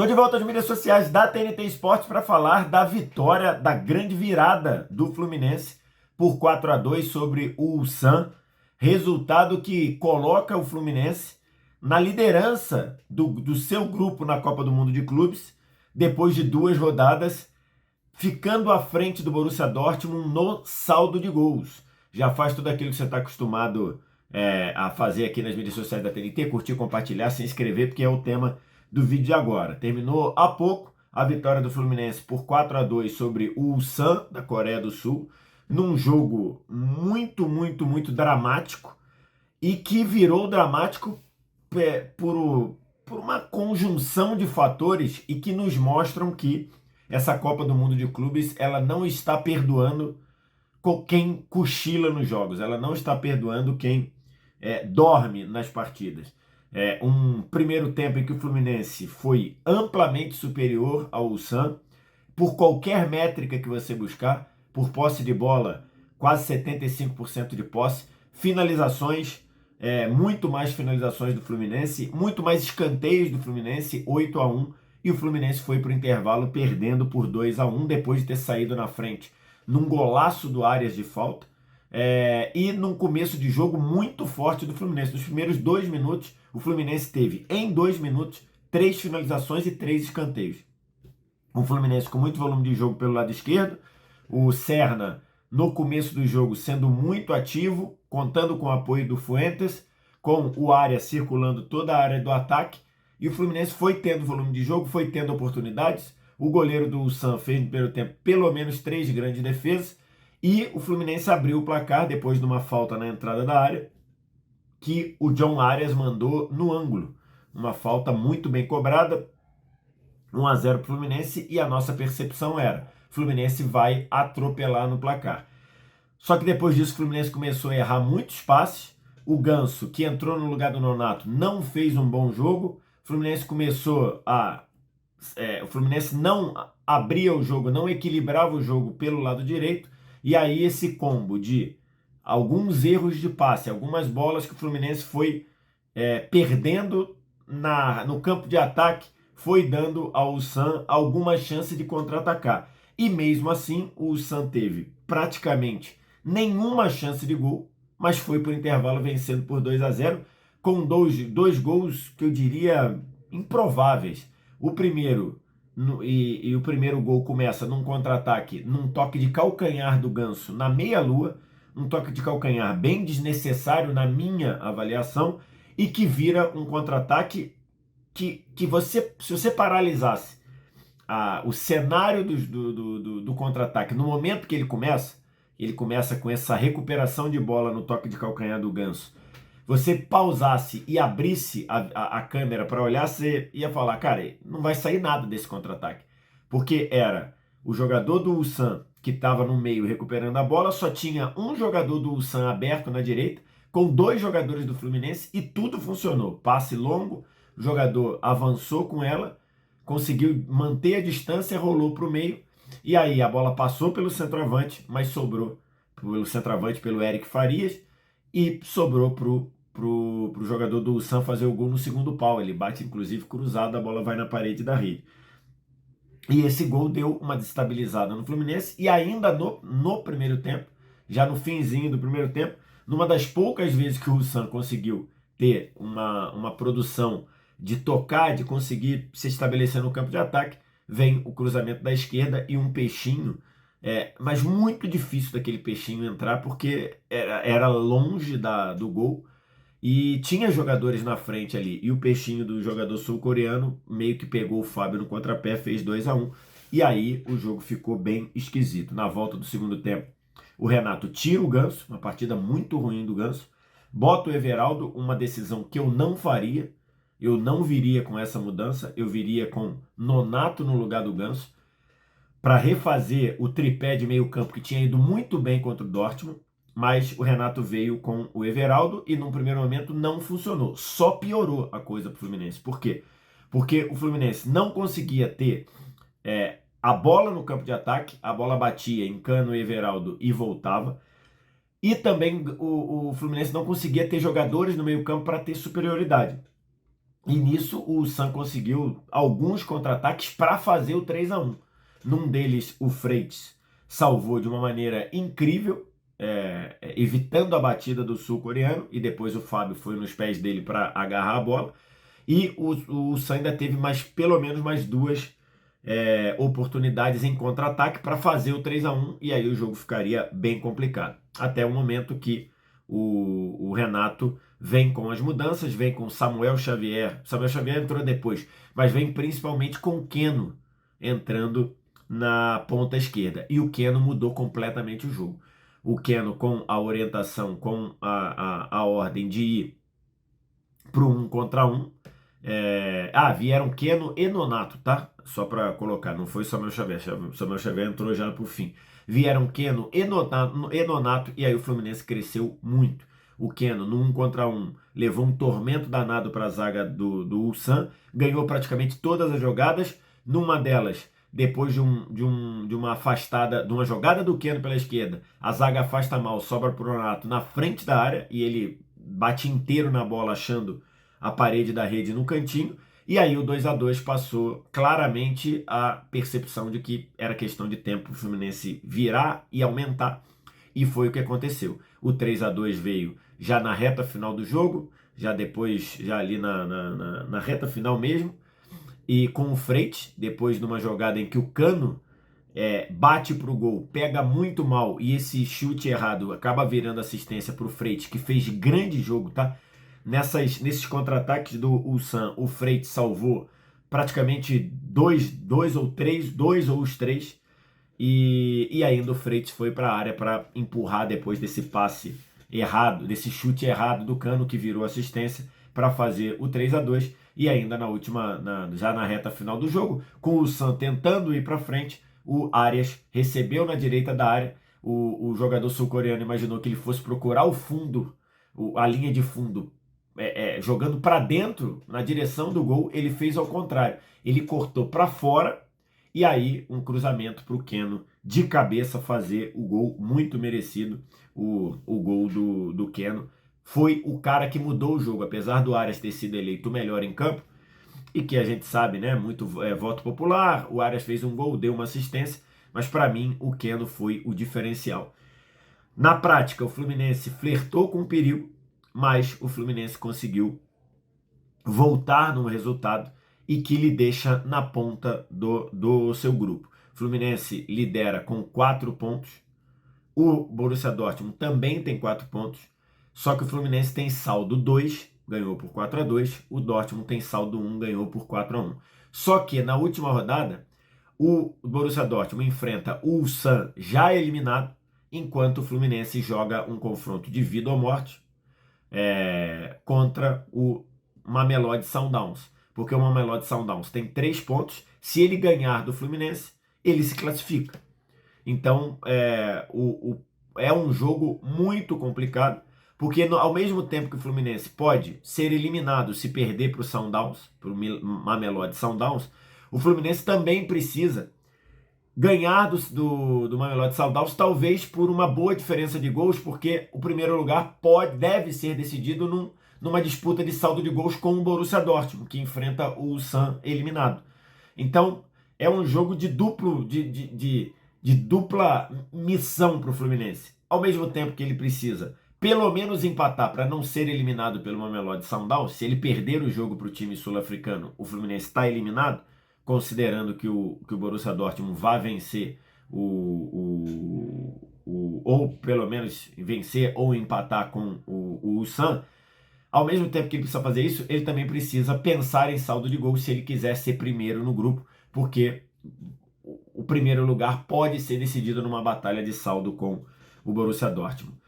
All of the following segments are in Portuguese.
Tô de volta às mídias sociais da TNT Esportes para falar da vitória, da grande virada do Fluminense por 4-2 sobre o Ulsan. Resultado que coloca o Fluminense na liderança do seu grupo na Copa do Mundo de Clubes, depois de 2 rodadas, ficando à frente do Borussia Dortmund no saldo de gols. Já faz tudo aquilo que você está acostumado a fazer aqui nas mídias sociais da TNT, curtir, compartilhar, se inscrever, porque é o tema do vídeo de agora. Terminou há pouco a vitória do Fluminense por 4-2 sobre o Ulsan, da Coreia do Sul, num jogo muito dramático e que virou dramático por uma conjunção de fatores e que nos mostram que essa Copa do Mundo de Clubes ela não está perdoando quem cochila nos jogos, ela não está perdoando quem dorme nas partidas. Um primeiro tempo em que o Fluminense foi amplamente superior ao Ulsan, por qualquer métrica que você buscar, por posse de bola, quase 75% de posse, finalizações, muito mais finalizações do Fluminense, muito mais escanteios do Fluminense, 8-1, e o Fluminense foi para o intervalo perdendo por 2-1, depois de ter saído na frente num golaço do Arias de falta, e num começo de jogo muito forte do Fluminense. Nos primeiros 2 minutos, o Fluminense teve, em 2 minutos, 3 finalizações e 3 escanteios. Um Fluminense com muito volume de jogo pelo lado esquerdo, o Serna, no começo do jogo, sendo muito ativo, contando com o apoio do Fuentes, com o Arias circulando toda a área do ataque, e o Fluminense foi tendo volume de jogo, foi tendo oportunidades. O goleiro do Ulsan fez no primeiro tempo pelo menos 3 grandes defesas, e o Fluminense abriu o placar depois de uma falta na entrada da área, que o John Arias mandou no ângulo. Uma falta muito bem cobrada, 1-0 para o Fluminense, e a nossa percepção era: Fluminense vai atropelar no placar. Só que depois disso o Fluminense começou a errar muitos passes. O Ganso, que entrou no lugar do Nonato, não fez um bom jogo. O Fluminense o Fluminense não abria o jogo, não equilibrava o jogo pelo lado direito, e aí esse combo de alguns erros de passe, algumas bolas que o Fluminense foi perdendo no campo de ataque, foi dando ao Ulsan alguma chance de contra-atacar. E mesmo assim, o Ulsan teve praticamente nenhuma chance de gol, mas foi por intervalo vencendo por 2-0, com dois gols que eu diria improváveis. O primeiro, o primeiro gol começa num contra-ataque, num toque de calcanhar do Ganso na meia-lua, um toque de calcanhar bem desnecessário na minha avaliação, e que vira um contra-ataque que se você paralisasse o cenário do contra-ataque no momento que ele começa com essa recuperação de bola no toque de calcanhar do Ganso, você pausasse e abrisse a câmera para olhar, você ia falar: cara, não vai sair nada desse contra-ataque. Porque era o jogador do Ulsan que estava no meio recuperando a bola, só tinha um jogador do Ulsan aberto na direita, com 2 jogadores do Fluminense, e tudo funcionou. Passe longo, o jogador avançou com ela, conseguiu manter a distância, rolou para o meio, e aí a bola passou pelo centroavante, mas sobrou pelo centroavante, pelo Eric Farias, e sobrou pro jogador do Ulsan fazer o gol no segundo pau. Ele bate inclusive cruzado, a bola vai na parede da rede. E esse gol deu uma desestabilizada no Fluminense, e ainda no primeiro tempo, já no finzinho do primeiro tempo, numa das poucas vezes que o Ulsan conseguiu ter uma produção de tocar, de conseguir se estabelecer no campo de ataque, vem o cruzamento da esquerda e um peixinho, mas muito difícil daquele peixinho entrar, porque era longe do gol, e tinha jogadores na frente ali, e o peixinho do jogador sul-coreano meio que pegou o Fábio no contrapé, fez 2-1, e aí o jogo ficou bem esquisito. Na volta do segundo tempo, o Renato tira o Ganso, uma partida muito ruim do Ganso, bota o Everaldo, uma decisão que eu não faria. Eu não viria com essa mudança, eu viria com Nonato no lugar do Ganso, para refazer o tripé de meio campo que tinha ido muito bem contra o Dortmund, mas o Renato veio com o Everaldo e num primeiro momento não funcionou. Só piorou a coisa para o Fluminense. Por quê? Porque o Fluminense não conseguia ter a bola no campo de ataque, a bola batia em Cano e Everaldo e voltava, e também o Fluminense não conseguia ter jogadores no meio campo para ter superioridade. E nisso o Ulsan conseguiu alguns contra-ataques para fazer o 3-1. Num deles, o Freitas salvou de uma maneira incrível, evitando a batida do sul-coreano, e depois o Fábio foi nos pés dele para agarrar a bola. E o Ulsan ainda teve pelo menos mais duas oportunidades em contra-ataque para fazer o 3-1, e aí o jogo ficaria bem complicado. Até o momento que o Renato vem com as mudanças, vem com Samuel Xavier. Samuel Xavier entrou depois, mas vem principalmente com o Keno entrando na ponta esquerda. E o Keno mudou completamente o jogo. O Keno com a orientação, com a ordem de ir para o 1 contra 1. Vieram Keno e Nonato, tá? Só para colocar, não foi Samuel Xavier. Samuel Xavier entrou já por fim. Vieram Keno e Nonato, e aí o Fluminense cresceu muito. O Keno, no 1 contra 1, levou um tormento danado para a zaga do Ulsan, ganhou praticamente todas as jogadas. Numa delas, depois de uma afastada, de uma jogada do Keno pela esquerda, a zaga afasta mal, sobra para o Nonato na frente da área, e ele bate inteiro na bola, achando a parede da rede no cantinho. E aí o 2-2 passou claramente a percepção de que era questão de tempo para o Fluminense virar e aumentar. E foi o que aconteceu. O 3-2 veio já na reta final do jogo, já depois, já ali na reta final mesmo, e com o Freitas, depois de uma jogada em que o Cano bate para o gol, pega muito mal, e esse chute errado acaba virando assistência para o Freitas, que fez grande jogo, tá? Nesses contra-ataques do Ulsan, o Freitas salvou praticamente dois ou os três, e ainda o Freitas foi para a área para empurrar depois desse passe errado, desse chute errado do Cano, que virou assistência, para fazer o 3-2. E ainda já na reta final do jogo, com o Ulsan tentando ir para frente, o Arias recebeu na direita da área. O jogador sul-coreano imaginou que ele fosse procurar o fundo, a linha de fundo, jogando para dentro, na direção do gol. Ele fez ao contrário. Ele cortou para fora, e aí um cruzamento para o Keno de cabeça fazer o gol muito merecido. O gol do Keno foi o cara que mudou o jogo, apesar do Arias ter sido eleito o melhor em campo, e que a gente sabe, né, muito voto popular. O Arias fez um gol, deu uma assistência, mas para mim o Keno foi o diferencial. Na prática, o Fluminense flertou com o perigo, mas o Fluminense conseguiu voltar no resultado e que lhe deixa na ponta do seu grupo. O Fluminense lidera com 4 pontos, o Borussia Dortmund também tem 4 pontos, só que o Fluminense tem saldo 2, ganhou por 4-2, o Dortmund tem saldo 1, ganhou por 4-1. Só que na última rodada, o Borussia Dortmund enfrenta o Ulsan já eliminado, enquanto o Fluminense joga um confronto de vida ou morte contra o Mamelodi Sundowns, porque o Mamelodi Sundowns tem 3 pontos. Se ele ganhar do Fluminense, ele se classifica. Então é um jogo muito complicado, porque ao mesmo tempo que o Fluminense pode ser eliminado se perder para o Sundowns, para o Mamelodi Sundowns, o Fluminense também precisa ganhar do Mamelodi Sundowns, talvez por uma boa diferença de gols, porque o primeiro lugar deve ser decidido numa disputa de saldo de gols com o Borussia Dortmund, que enfrenta o Ulsan eliminado. Então é um jogo de dupla missão para o Fluminense. Ao mesmo tempo que ele precisa pelo menos empatar para não ser eliminado pelo Mamelodi Sundowns. Se ele perder o jogo para o time sul-africano, o Fluminense está eliminado, considerando que o Borussia Dortmund vai vencer ou pelo menos vencer ou empatar com o Ulsan. Ao mesmo tempo que ele precisa fazer isso, ele também precisa pensar em saldo de gols se ele quiser ser primeiro no grupo, porque o primeiro lugar pode ser decidido numa batalha de saldo com o Borussia Dortmund.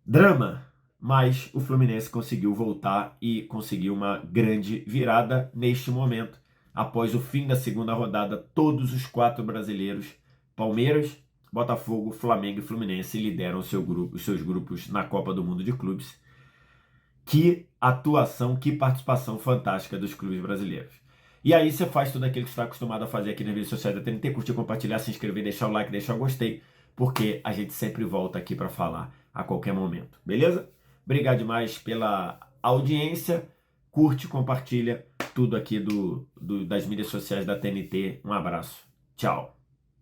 Drama, mas o Fluminense conseguiu voltar e conseguiu uma grande virada neste momento. Após o fim da segunda rodada, todos os 4 brasileiros, Palmeiras, Botafogo, Flamengo e Fluminense, lideram os seus grupos na Copa do Mundo de Clubes. Que atuação, que participação fantástica dos clubes brasileiros. E aí você faz tudo aquilo que você está acostumado a fazer aqui nas redes sociais da TNT, curtir, compartilhar, se inscrever, deixar o like, deixar o gostei, porque a gente sempre volta aqui para falar a qualquer momento, beleza? Obrigado demais pela audiência. curte, compartilha tudo aqui das mídias sociais da TNT. Um abraço. Tchau.